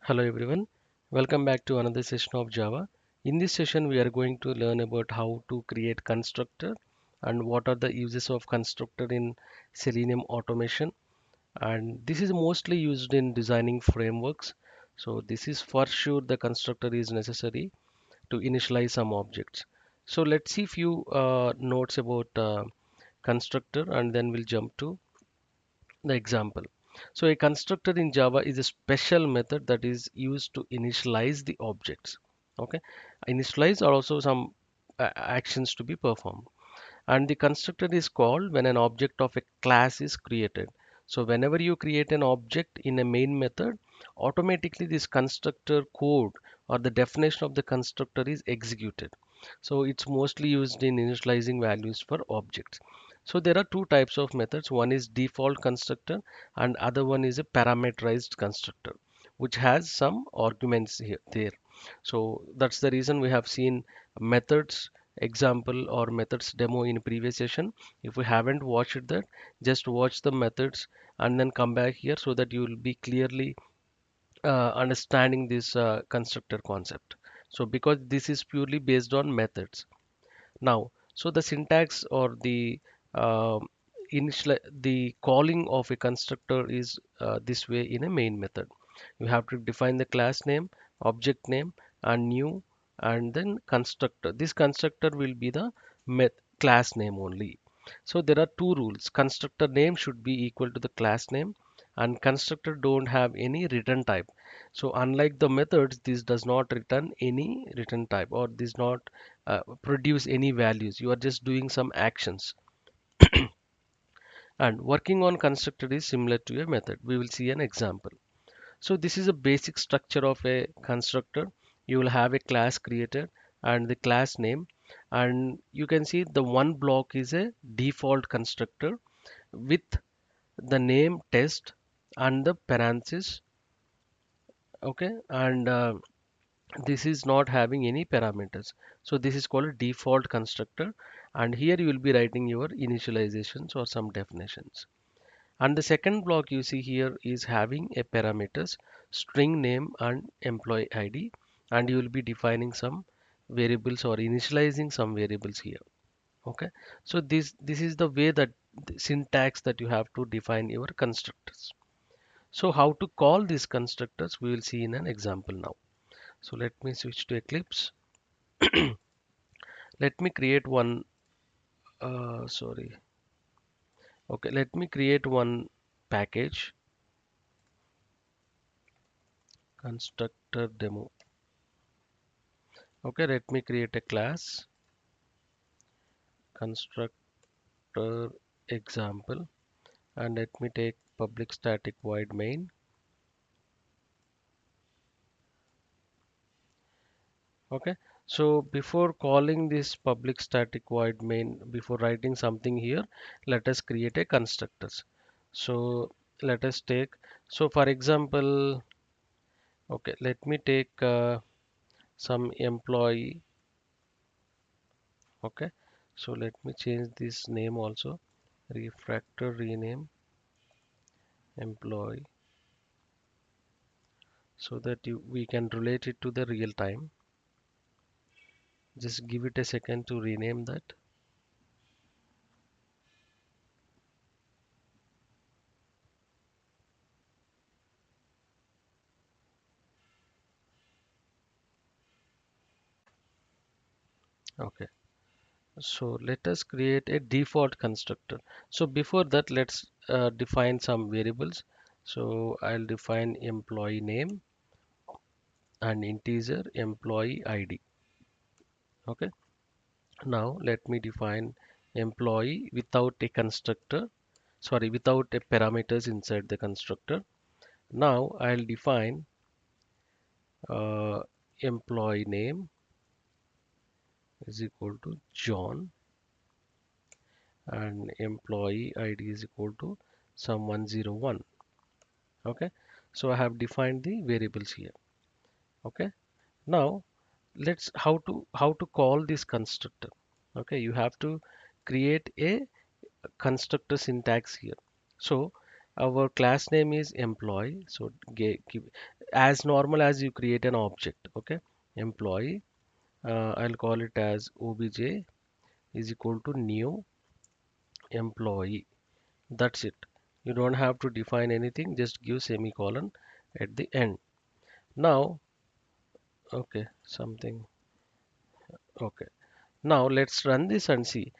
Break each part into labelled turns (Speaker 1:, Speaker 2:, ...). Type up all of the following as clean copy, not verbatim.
Speaker 1: Hello everyone, welcome back to another session of Java. In this session, we are going to learn about how to create constructor and what are the uses of constructor in Selenium automation. And this is mostly used in designing frameworks. So this is for sure the constructor is necessary to initialize some objects. So let's see few notes about constructor and then we'll jump to the example. So a constructor in Java is a special method that is used to initialize the objects. Okay, initialize are also some actions to be performed, and the constructor is called when an object of a class is created. So whenever you create an object in a main method, automatically this constructor code or the definition of the constructor is executed. So it's mostly used in initializing values for objects. So there are two types of methods. One is default constructor and other one is a parameterized constructor, which has some arguments here there. So that's the reason we have seen methods example or methods demo in previous session. If you haven't watched that, just watch the methods and then come back here so that you will be clearly understanding this constructor concept. So because this is purely based on methods. Now, so the syntax or the uh, initial the calling of a constructor is this way in a main method. You have to define the class name, object name, and new, and then constructor. This constructor will be the class name only. So there are two rules. Constructor name should be equal to the class name, and constructor don't have any return type. So unlike the methods, this does not return any return type or does not produce any values. You are just doing some actions. And working on constructor is similar to a method. We will see an example. So this is a basic structure of a constructor. You will have a class created and the class name, and you can see the one block is a default constructor with the name test and the parenthesis. Okay, and this is not having any parameters. So this is called a default constructor, and here you will be writing your initializations or some definitions. And the second block you see here is having a parameters, string name and employee ID, and you will be defining some variables or initializing some variables here. Okay, so this is the way that the syntax that you have to define your constructors. So how to call these constructors we will see in an example now. So let me switch to Eclipse. Let me create one sorry. Okay, let me create one package, constructor demo. Okay, let me create a class, constructor example, and let me take public static void main. Okay, so before calling this public static void main, before writing something here, let us create a constructors. So let us take, so for example, okay, let me take some employee. Okay, so let me change this name also, refactor rename employee, so that we can relate it to the real time. Just give it a second to rename that. Okay, so let us create a default constructor. So before that, let's define some variables. So I'll define employee name and integer employee ID. Okay, now let me define employee without a constructor, sorry, without a parameters inside the constructor. Now I'll define uh, employee name is equal to John and employee ID is equal to some 101. Okay, so I have defined the variables here. Okay, now let's how to call this constructor. Okay, you have to create a constructor syntax here. So our class name is employee, so as normal as you create an object. Okay, employee, I'll call it as obj is equal to new employee. That's it. You don't have to define anything, just give semicolon at the end. Now, okay, something. Okay. Now let's run this and see.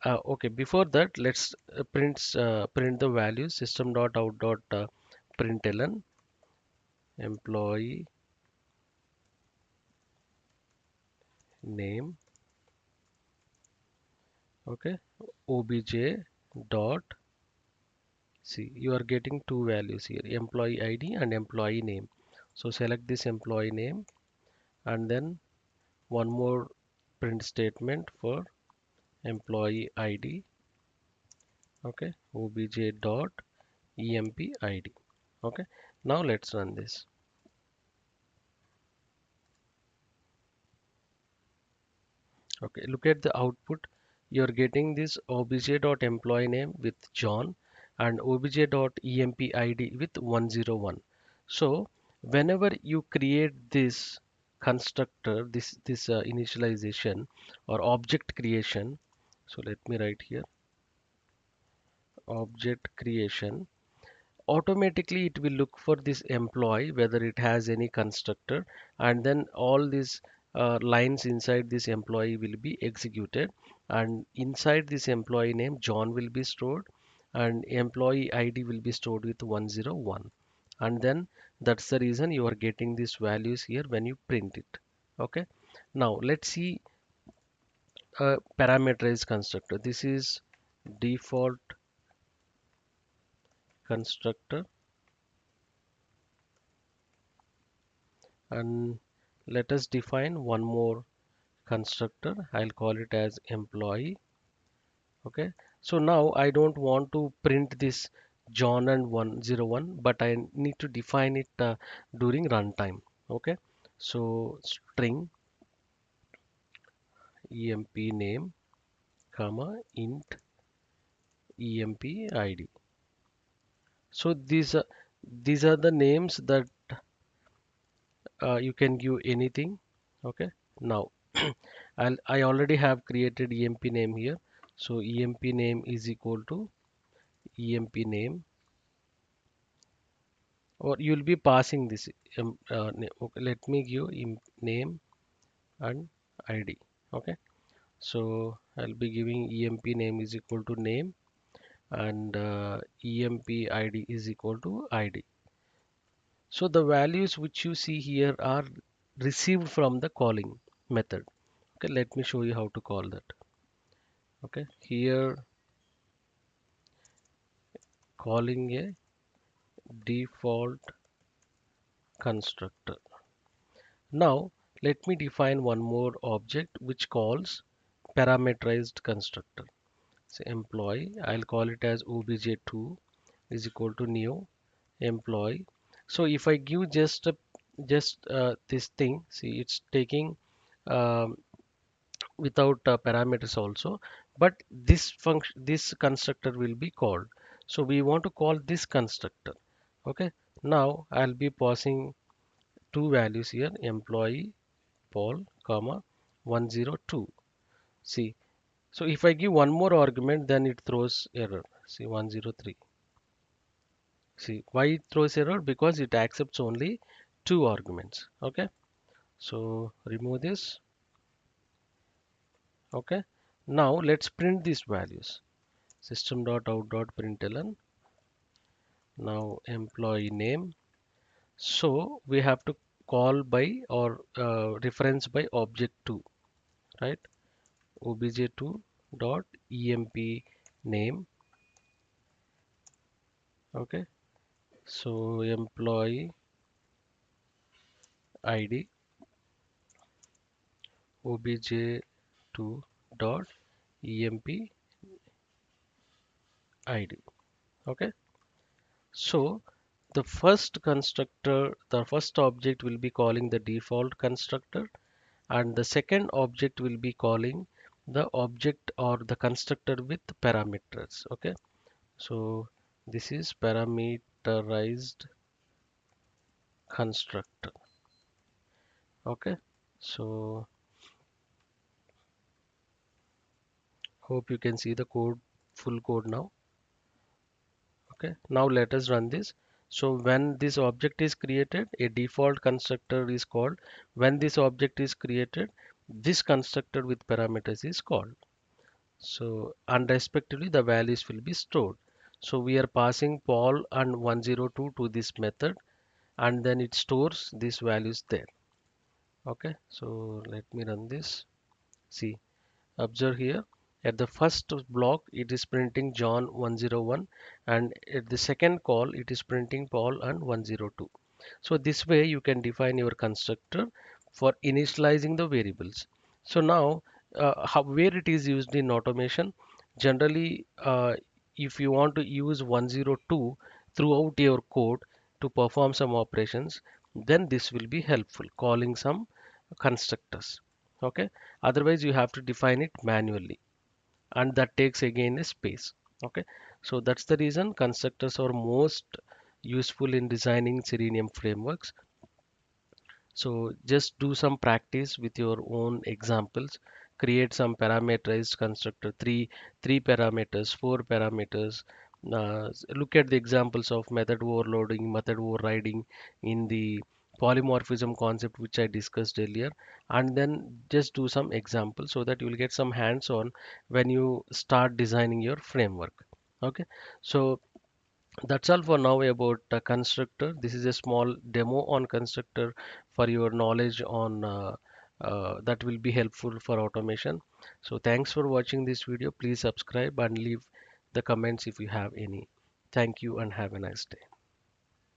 Speaker 1: Okay, before that, let's print the values system.out.println employee name. Okay, obj dot see, you are getting two values here, employee ID and employee name. So select this employee name and then one more print statement for employee ID. Okay, obj dot emp ID. Okay, now let's run this. Okay, look at the output. You're getting this obj.employee name with John and obj.empid with 101. So whenever you create this constructor, this initialization or object creation, so let me write here object creation, automatically it will look for this employee whether it has any constructor, and then all these lines inside this employee will be executed, and inside this employee name John will be stored and employee ID will be stored with 101, and then that's the reason you are getting these values here when you print it. Okay, now let's see a parameterized constructor. This is default constructor, and let us define one more constructor. I'll call it as employee. Okay, so now I don't want to print this John and 101, but I need to define it during runtime. Okay, so string emp name comma int emp id. So these are the names that you can give anything. Okay, now I already have created emp name here. So emp name is equal to emp name, or you'll be passing this name. Okay, let me give name and id. Okay, so I'll be giving emp name is equal to name and emp id is equal to id. So the values which you see here are received from the calling method. Okay, let me show you how to call that. Okay, here calling a default constructor. Now let me define one more object which calls parameterized constructor. So employee, I'll call it as obj2 is equal to new employee. So if I give just this thing, see it's taking um, without parameters also, but this constructor will be called. So we want to call this constructor. Okay, now I'll be passing two values here, employee Paul comma 102. See, so if I give one more argument, then it throws error. See 103. See why it throws error? Because it accepts only two arguments. Okay, so remove this. Okay, now let's print these values. System.out.println. Now employee name. So we have to call by or reference by object2, right? obj2 dot emp name. Okay, so employee id obj2 dot emp id. Okay, so the first object will be calling the default constructor, and the second object will be calling the object or the constructor with parameters. Okay, so this is parameterized constructor. Okay, so hope you can see the code, full code now. Okay, now let us run this. So when this object is created, a default constructor is called. When this object is created, this constructor with parameters is called. So and respectively the values will be stored. So we are passing Paul and 102 to this method, and then it stores these values there. Okay, so let me run this. See, observe here, at the first block it is printing John 101, and at the second call it is printing Paul and 102. So this way you can define your constructor for initializing the variables. So now where it is used in automation, generally if you want to use 102 throughout your code to perform some operations, then this will be helpful, calling some constructors. Okay, otherwise you have to define it manually, and that takes again a space. Okay, so that's the reason constructors are most useful in designing Selenium frameworks. So just do some practice with your own examples. Create some parameterized constructor, three parameters, four parameters. Look at the examples of method overloading, method overriding in the polymorphism concept which I discussed earlier, and then just do some examples so that you will get some hands-on when you start designing your framework. Okay, so that's all for now about constructor. This is a small demo on constructor for your knowledge on that will be helpful for automation. So thanks for watching this video. Please subscribe and leave the comments if you have any. Thank you and have a nice day.